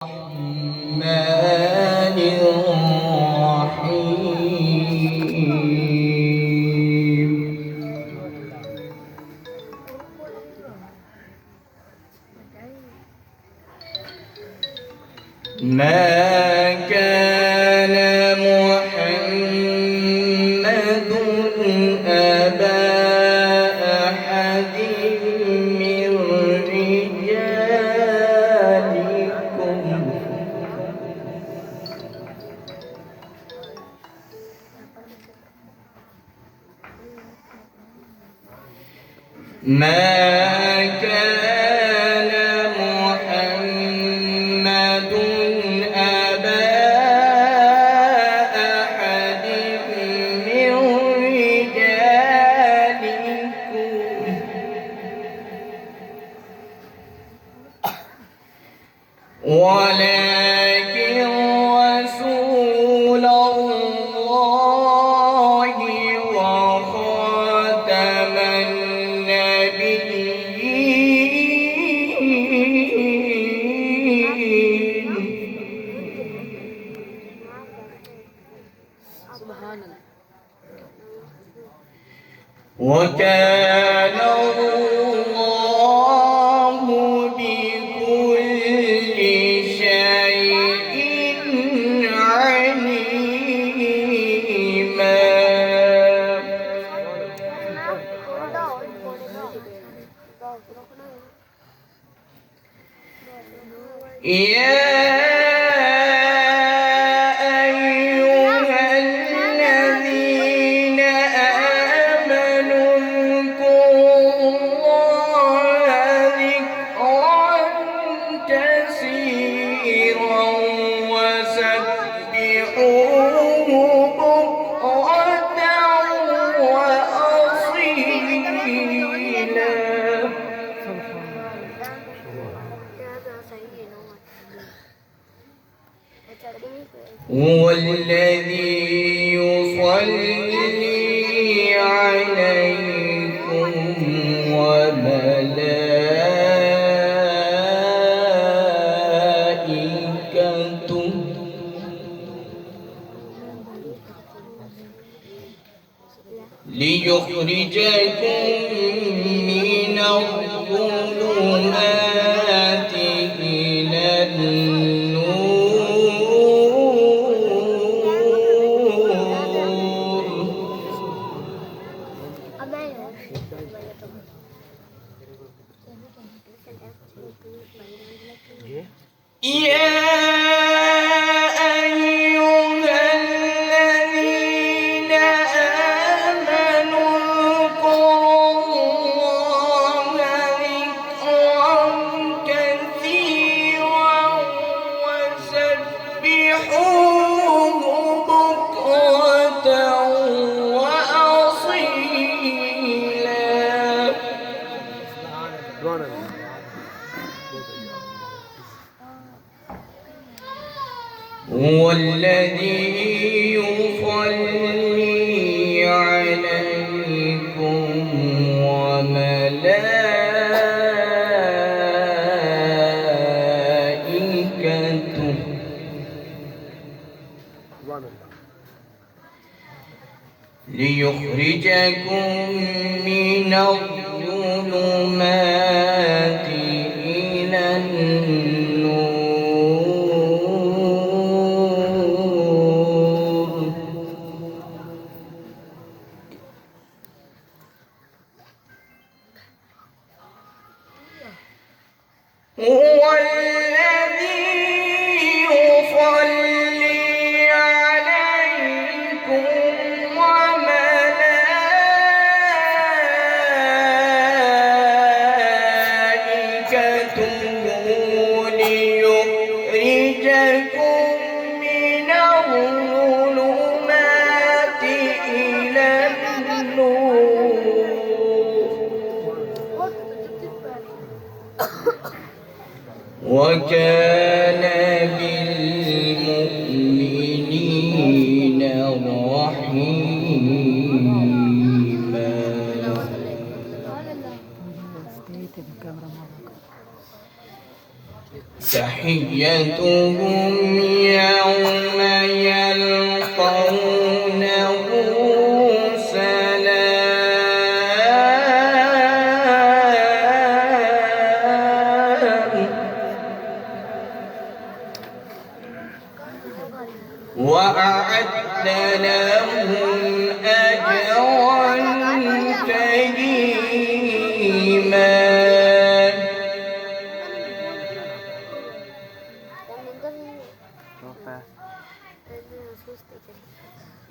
الرحمن الرحيم. ما كان محمد أبا أحد من رجالكم ولكن رسول الله وخاتم النبيين. وكان الله بكل شيء عليما. يا هو الذي يصلي عليكم وملائكته ليخرجكم من الظلمات إلى يا أيها الذين آمنوا اذكروا الله ذكرا كثيرا وسبحوه بكرة وأصيلا. هو الذي يصلي عليكم وملائكته ليخرجكم من الظلمات إلى النور. هو الذي يصلي عليكم وملائكته ليخرجكم من الظلمات إلى النور. وكان بالمؤمنين رحيما. تحيتهم يوم يلقونه سلام وأعد لهم أجرا كريما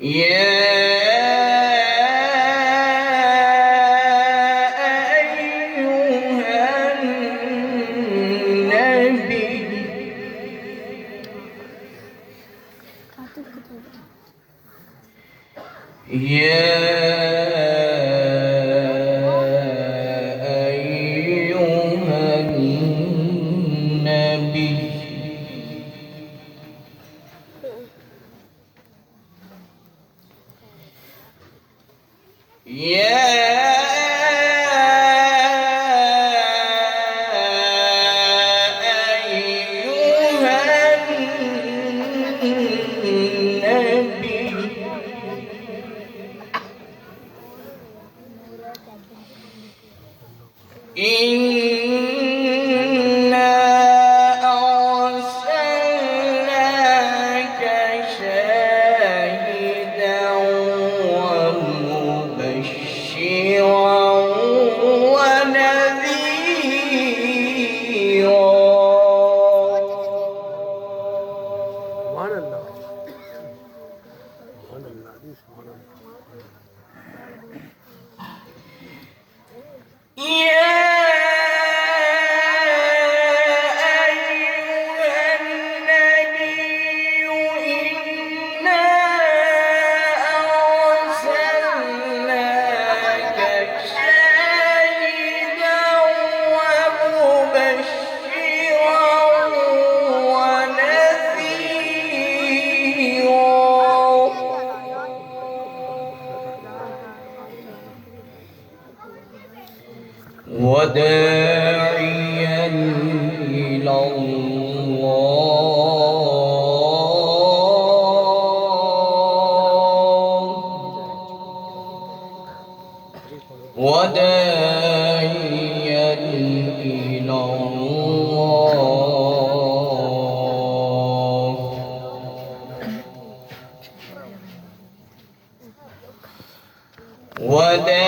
يا أيها النبي يا أيها النبي يا أيها النبي إنا أرسلناك شاهدا ومبشرا ونذيرا سبحان الله سبحان الله سبحان الله يا أيها النبي إنا أرسلناك شاهدا ومبشرا ونذيرا وداعيا إلى الله وداعيا إلى الله وداعيا